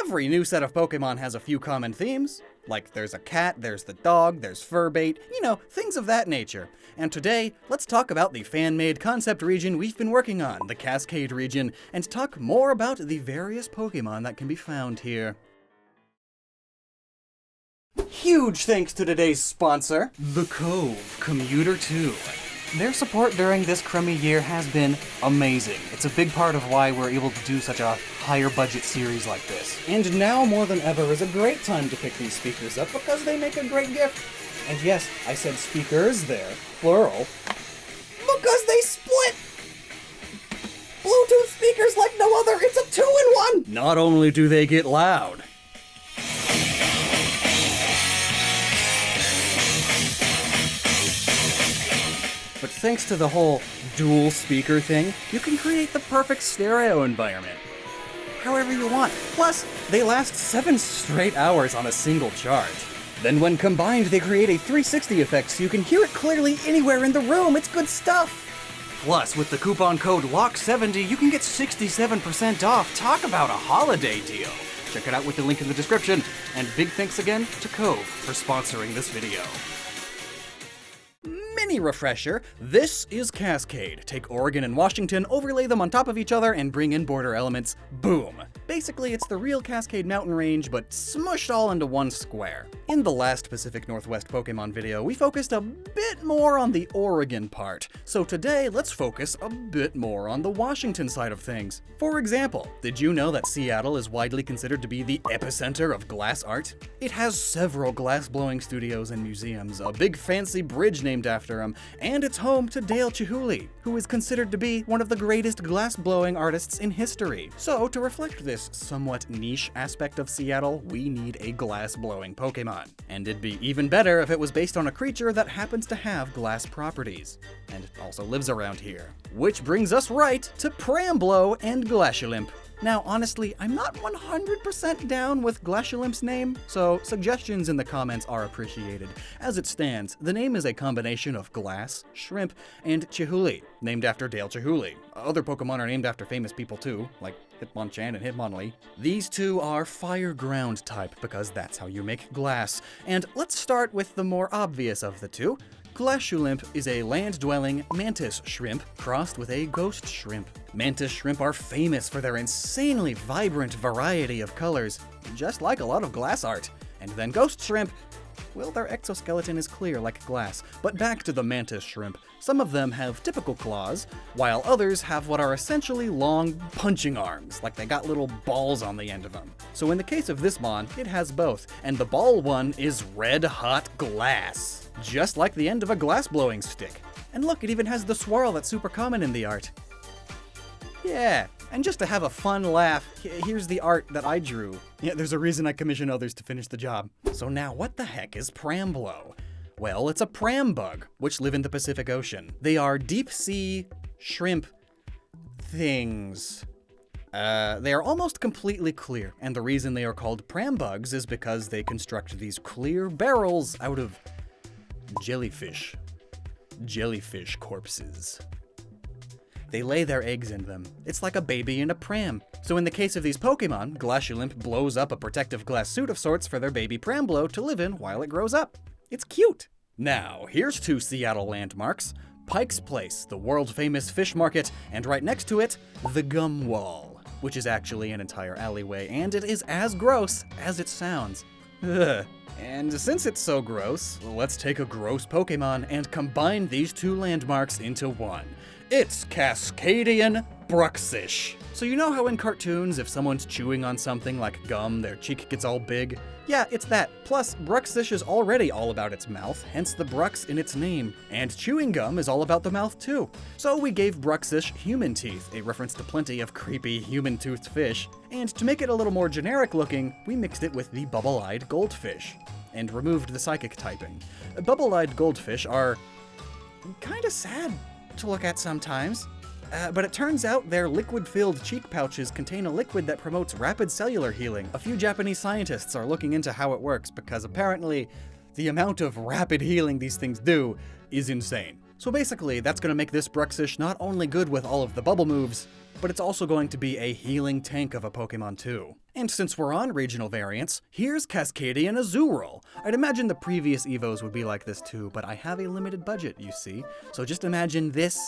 Every new set of Pokemon has a few common themes. Like there's a cat, there's the dog, there's Furbait, things of that nature. And today, let's talk about the fan-made concept region we've been working on, the Kaskade Region, and talk more about the various Pokemon that can be found here. Huge thanks to today's sponsor, The Cove Commuter 2. Their support during this crummy year has been amazing. It's a big part of why we're able to do such a higher budget series like this. And now more than ever is a great time to pick these speakers up because they make a great gift. And yes, I said speakers there, plural, because they split! Bluetooth speakers like no other, it's a 2-in-1! Not only do they get loud, but thanks to the whole dual speaker thing, you can create the perfect stereo environment. However you want. Plus, they last 7 straight hours on a single charge. Then when combined, they create a 360 effect so you can hear it clearly anywhere in the room. It's good stuff. Plus, with the coupon code LOCK70, you can get 67% off. Talk about a holiday deal. Check it out with the link in the description. And big thanks again to Cove for sponsoring this video. Mini refresher, this is Kaskade. Take Oregon and Washington, overlay them on top of each other, and bring in border elements. Boom! Basically, it's the real Cascade mountain range, but smushed all into one square. In the last Pacific Northwest Pokemon video, we focused a bit more on the Oregon part, so today let's focus a bit more on the Washington side of things. For example, did you know that Seattle is widely considered to be the epicenter of glass art? It has several glass-blowing studios and museums, a big fancy bridge named after him, and it's home to Dale Chihuly, who is considered to be one of the greatest glass-blowing artists in history. So, to reflect this somewhat niche aspect of Seattle, we need a glass-blowing Pokemon. And it'd be even better if it was based on a creature that happens to have glass properties, and also lives around here. Which brings us right to Pramblo and Glashulimp. Now, honestly, I'm not 100% down with Glashulimp's name, so suggestions in the comments are appreciated. As it stands, the name is a combination of glass, shrimp, and Chihuly, named after Dale Chihuly. Other Pokemon are named after famous people too, like Hitmonchan and Hitmonlee. These two are fire ground type because that's how you make glass. And let's start with the more obvious of the two. Glashulimp is a land-dwelling mantis shrimp crossed with a ghost shrimp. Mantis shrimp are famous for their insanely vibrant variety of colors, just like a lot of glass art. And then ghost shrimp, well, their exoskeleton is clear like glass. But back to the mantis shrimp. Some of them have typical claws, while others have what are essentially long punching arms, like they got little balls on the end of them. So in the case of this mon, it has both, and the ball one is red-hot glass, just like the end of a glass-blowing stick. And look, it even has the swirl that's super common in the art. Yeah, and just to have a fun laugh, here's the art that I drew. Yeah, there's a reason I commission others to finish the job. So now what the heck is Pramblo? Well, it's a pram bug, which live in the Pacific Ocean. They are deep-sea shrimp things. They are almost completely clear, and the reason they are called pram bugs is because they construct these clear barrels out of jellyfish corpses. They lay their eggs in them. It's like a baby in a pram. So in the case of these Pokemon, Glashulimp blows up a protective glass suit of sorts for their baby Pramblo to live in while it grows up. It's cute. Now, here's 2 Seattle landmarks. Pike's Place, the world-famous fish market, and right next to it, the Gum Wall, which is actually an entire alleyway, and it is as gross as it sounds. Ugh. And since it's so gross, let's take a gross Pokemon and combine these 2 landmarks into one. It's Kaskadian Bruxish. So you know how in cartoons, if someone's chewing on something like gum, their cheek gets all big? Yeah, it's that. Plus, Bruxish is already all about its mouth, hence the Brux in its name. And chewing gum is all about the mouth too. So we gave Bruxish human teeth, a reference to plenty of creepy human-toothed fish. And to make it a little more generic looking, we mixed it with the bubble-eyed goldfish, and removed the psychic typing. Bubble-eyed goldfish are kinda sad to look at sometimes. But it turns out their liquid-filled cheek pouches contain a liquid that promotes rapid cellular healing. A few Japanese scientists are looking into how it works because apparently the amount of rapid healing these things do is insane. So basically, that's going to make this Bruxish not only good with all of the bubble moves, but it's also going to be a healing tank of a Pokemon too. And since we're on regional variants, here's Kaskadian Azurill. I'd imagine the previous Evos would be like this too, but I have a limited budget, you see. So just imagine this,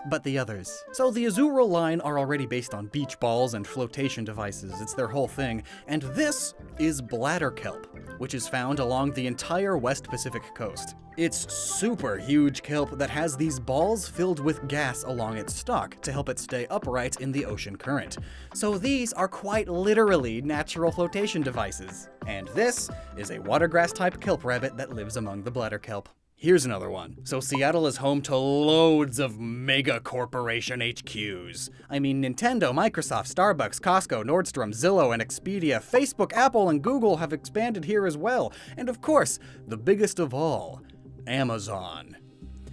but the others. So the Azurill line are already based on beach balls and flotation devices, it's their whole thing, and this is bladder kelp, which is found along the entire West Pacific coast. It's super huge kelp that has these balls filled with gas along its stalk to help it stay upright in the ocean current. So these are quite literally natural flotation devices. And this is a watergrass type kelp rabbit that lives among the bladder kelp. Here's another one. So Seattle is home to loads of mega corporation HQs. I mean, Nintendo, Microsoft, Starbucks, Costco, Nordstrom, Zillow, and Expedia, Facebook, Apple, and Google have expanded here as well. And of course, the biggest of all, Amazon.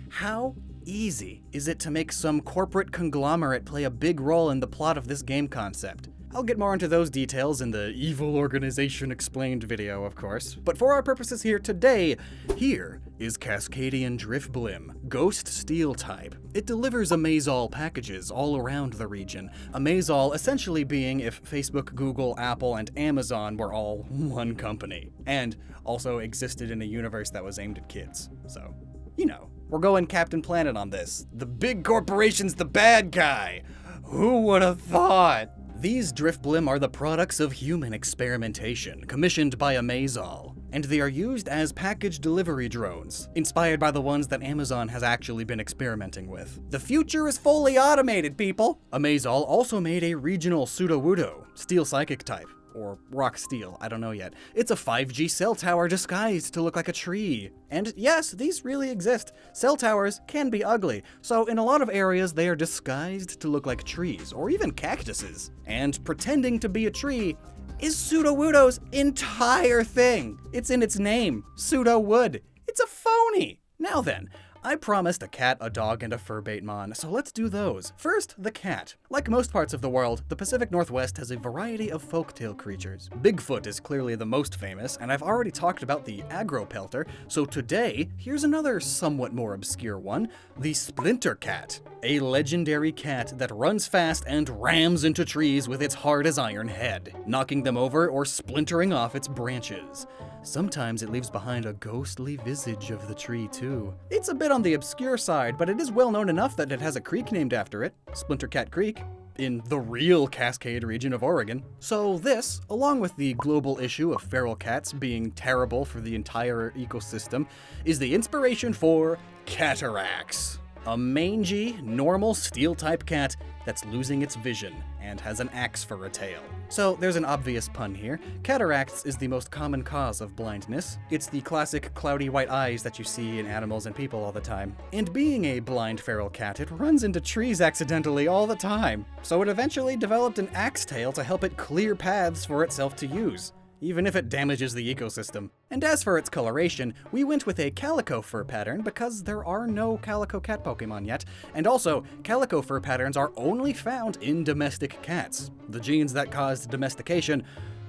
How easy is it to make some corporate conglomerate play a big role in the plot of this game concept? I'll get more into those details in the Evil Organization Explained video, of course. But for our purposes here today, here is Kaskadian Drifblim, Ghost Steel type. It delivers Amazol packages all around the region. Amazol essentially being if Facebook, Google, Apple, and Amazon were all one company. And also existed in a universe that was aimed at kids. So, you know, we're going Captain Planet on this. The big corporation's the bad guy. Who would have thought? These Drifblim are the products of human experimentation, commissioned by Amazol, and they are used as package delivery drones, inspired by the ones that Amazon has actually been experimenting with. The future is fully automated, people! Amazol also made a regional Sudowoodo, Steel Psychic type, or Rock Steel, I don't know yet. It's a 5G cell tower disguised to look like a tree. And yes, these really exist. Cell towers can be ugly, so in a lot of areas they are disguised to look like trees, or even cactuses. And pretending to be a tree is Sudowoodo's entire thing. It's in its name, Pseudowood. It's a phony. Now then, I promised a cat, a dog, and a Furbaitmon, so let's do those. First, the cat. Like most parts of the world, the Pacific Northwest has a variety of folktale creatures. Bigfoot is clearly the most famous, and I've already talked about the Agropelter, so today, here's another somewhat more obscure one, the splintercat. A legendary cat that runs fast and rams into trees with its hard-as-iron head, knocking them over or splintering off its branches. Sometimes it leaves behind a ghostly visage of the tree, too. It's a bit on the obscure side, but it is well known enough that it has a creek named after it, Splintercat Creek, in the real Kaskade region of Oregon. So this, along with the global issue of feral cats being terrible for the entire ecosystem, is the inspiration for Catteraxe. A mangy, normal steel-type cat that's losing its vision and has an axe for a tail. So there's an obvious pun here. Cataracts is the most common cause of blindness. It's the classic cloudy white eyes that you see in animals and people all the time. And being a blind feral cat, it runs into trees accidentally all the time. So it eventually developed an axe tail to help it clear paths for itself to use, even if it damages the ecosystem. And as for its coloration, we went with a calico fur pattern because there are no calico cat Pokemon yet, and also, calico fur patterns are only found in domestic cats. The genes that caused domestication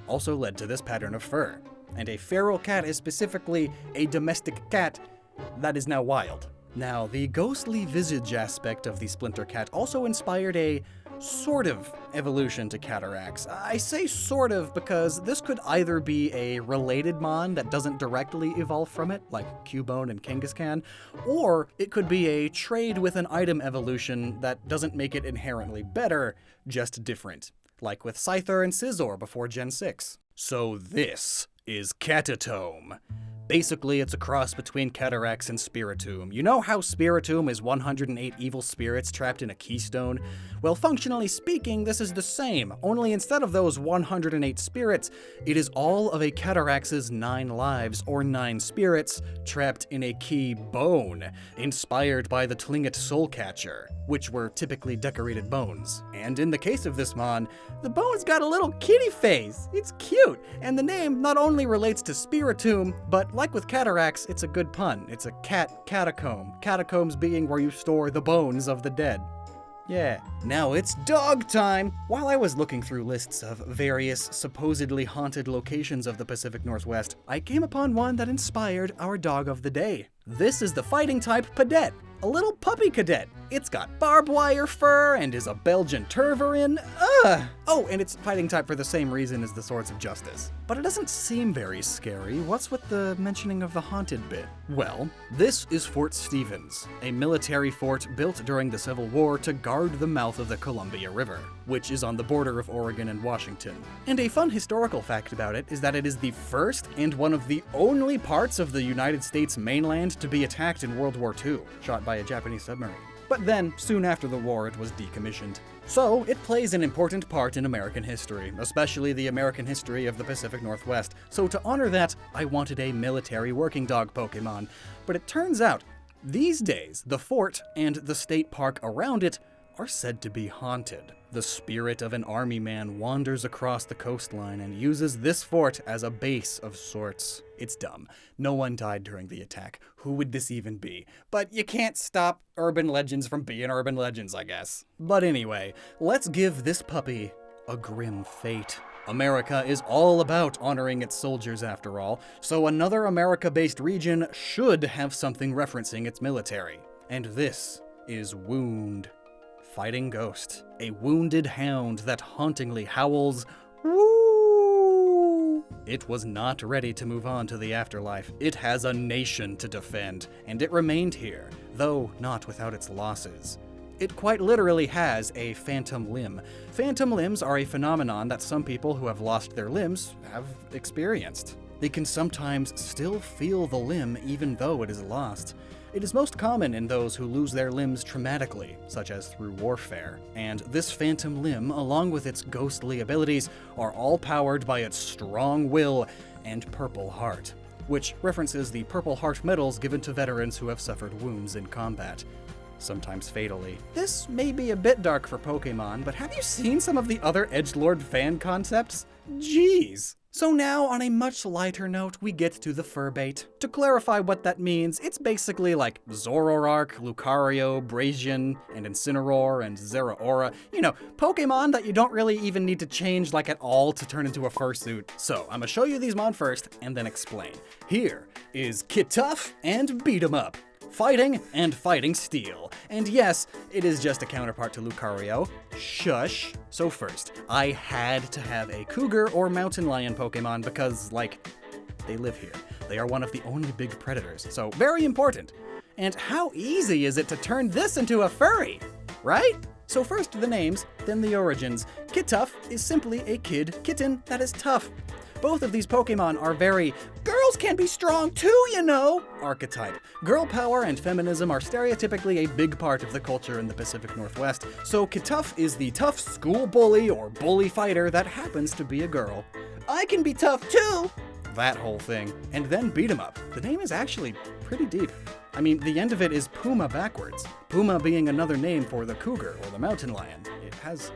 also led to this pattern of fur. And a feral cat is specifically a domestic cat that is now wild. Now, the ghostly visage aspect of the Splintercat also inspired a sort of evolution to Catteraxe. I say sort of because this could either be a related mon that doesn't directly evolve from it, like Cubone and Kangaskhan, or it could be a trade with an item evolution that doesn't make it inherently better, just different, like with Scyther and Scizor before Gen 6. So this is Catatomb. Basically, it's a cross between Catteraxe and Spiritomb. You know how Spiritomb is 108 evil spirits trapped in a keystone? Well, functionally speaking, this is the same, only instead of those 108 spirits, it is all of a Catteraxe's 9 lives, or 9 spirits, trapped in a key bone, inspired by the Tlingit Soulcatcher, which were typically decorated bones. And in the case of this mon, the bone's got a little kitty face. It's cute, and the name not only relates to Spiritomb, but like with Catteraxe, it's a good pun. It's a cat catacomb. Catacombs being where you store the bones of the dead. Yeah. Now it's dog time! While I was looking through lists of various supposedly haunted locations of the Pacific Northwest, I came upon one that inspired our dog of the day. This is the fighting type Pudet, a little puppy cadet. It's got barbed wire fur and is a Belgian Tervarin. Ugh! Oh, and it's fighting type for the same reason as the Swords of Justice. But it doesn't seem very scary. What's with the mentioning of the haunted bit? Well, this is Fort Stevens, a military fort built during the Civil War to guard the mouth of the Columbia River, which is on the border of Oregon and Washington. And a fun historical fact about it is that it is the first and one of the only parts of the United States mainland to be attacked in World War II, shot by a Japanese submarine. But then, soon after the war, it was decommissioned. So, it plays an important part in American history, especially the American history of the Pacific Northwest. So to honor that, I wanted a military working dog Pokemon. But it turns out, these days, the fort and the state park around it are said to be haunted. The spirit of an army man wanders across the coastline and uses this fort as a base of sorts. It's dumb. No one died during the attack. Who would this even be? But you can't stop urban legends from being urban legends, I guess. But anyway, let's give this puppy a grim fate. America is all about honoring its soldiers after all, so another America-based region should have something referencing its military. And this is Woond. Fighting Ghost, a wounded hound that hauntingly howls, woo! It was not ready to move on to the afterlife. It has a nation to defend, and it remained here, though not without its losses. It quite literally has a phantom limb. Phantom limbs are a phenomenon that some people who have lost their limbs have experienced. They can sometimes still feel the limb even though it is lost. It is most common in those who lose their limbs traumatically, such as through warfare. And this phantom limb, along with its ghostly abilities, are all powered by its strong will and purple heart, which references the Purple Heart medals given to veterans who have suffered wounds in combat, sometimes fatally. This may be a bit dark for Pokemon, but have you seen some of the other edgelord fan concepts? Jeez! So now, on a much lighter note, we get to the Furbait. To clarify what that means, it's basically like Zoroark, Lucario, Brazian, and Incineroar, and Zeraora. You know, Pokemon that you don't really even need to change like at all to turn into a fursuit. So, I'm gonna show you these mon first, and then explain. Here is Kituff and Beat 'em Up. Fighting and fighting steel. And yes, it is just a counterpart to Lucario. Shush. So first, I had to have a cougar or mountain lion Pokemon because, like, they live here. They are one of the only big predators, so very important. And how easy is it to turn this into a furry, right? So first the names, then the origins. Kituff is simply a kitten that is tough. Both of these Pokemon are very girls can be strong too, you know, archetype. Girl power and feminism are stereotypically a big part of the culture in the Pacific Northwest, so Kituff is the tough school bully or bully fighter that happens to be a girl. I can be tough too! That whole thing. And then Beat 'em Up. The name is actually pretty deep. I mean, the end of it is Puma backwards. Puma being another name for the cougar or the mountain lion. It has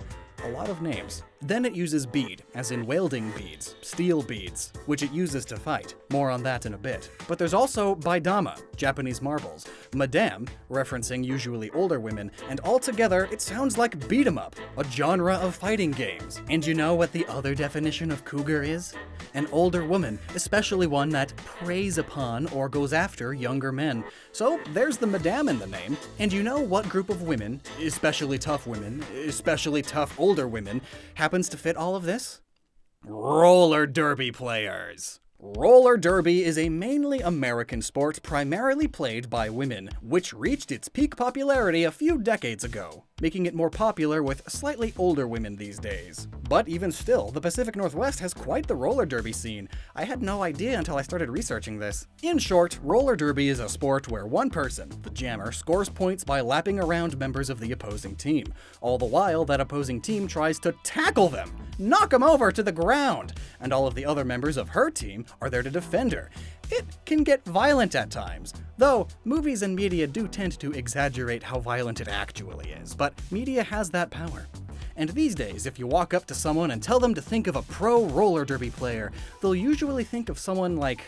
a lot of names. Then it uses bead, as in welding beads, steel beads, which it uses to fight. More on that in a bit. But there's also Baidama, Japanese marbles, Madame, referencing usually older women, and altogether it sounds like Beat 'em Up, a genre of fighting games. And you know what the other definition of cougar is? An older woman, especially one that preys upon or goes after younger men. So there's the Madame in the name, and you know what group of women, especially tough older women, happens to fit all of this? Roller derby players. Roller derby is a mainly American sport primarily played by women, which reached its peak popularity a few decades ago, making it more popular with slightly older women these days. But even still, the Pacific Northwest has quite the roller derby scene. I had no idea until I started researching this. In short, roller derby is a sport where one person, the jammer, scores points by lapping around members of the opposing team. All the while, that opposing team tries to tackle them, knock them over to the ground, and all of the other members of her team are there to defend her. It can get violent at times, though movies and media do tend to exaggerate how violent it actually is, but media has that power. And these days, if you walk up to someone and tell them to think of a pro roller derby player, they'll usually think of someone like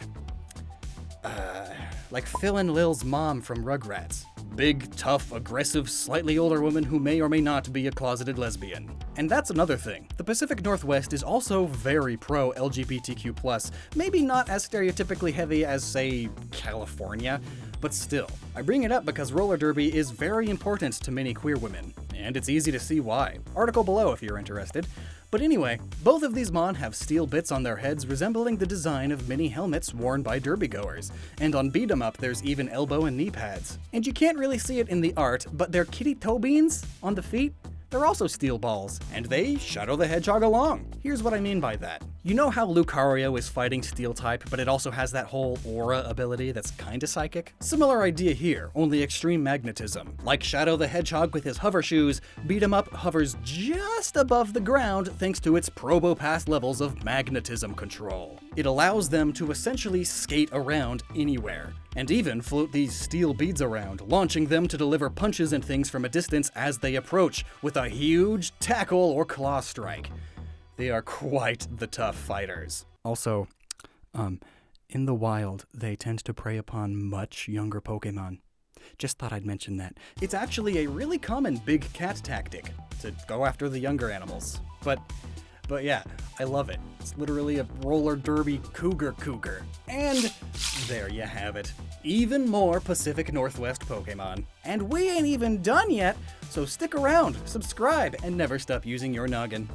Phil and Lil's mom from Rugrats. Big, tough, aggressive, slightly older woman who may or may not be a closeted lesbian. And that's another thing. The Pacific Northwest is also very pro-LGBTQ+, maybe not as stereotypically heavy as, say, California, But still, I bring it up because roller derby is very important to many queer women, and it's easy to see why. Article below if you're interested. But anyway, both of these mon have steel bits on their heads resembling the design of many helmets worn by derby-goers, and on beat 'em up there's even elbow and knee pads. And you can't really see it in the art, but their kitty toe beans on the feet, they're also steel balls, and they Shadow the Hedgehog along. Here's what I mean by that. You know how Lucario is fighting steel type, but it also has that whole aura ability that's kinda psychic? Similar idea here, only extreme magnetism. Like Shadow the Hedgehog with his hover shoes, Beat 'em Up hovers just above the ground thanks to its Probopass levels of magnetism control. It allows them to essentially skate around anywhere, and even float these steel beads around, launching them to deliver punches and things from a distance as they approach, with a huge tackle or claw strike. They are quite the tough fighters. Also, in the wild, they tend to prey upon much younger Pokemon. Just thought I'd mention that. It's actually a really common big cat tactic, to go after the younger animals. But yeah, I love it. It's literally a roller derby cougar. And there you have it. Even more Pacific Northwest Pokemon. And we ain't even done yet, so stick around, subscribe, and never stop using your noggin.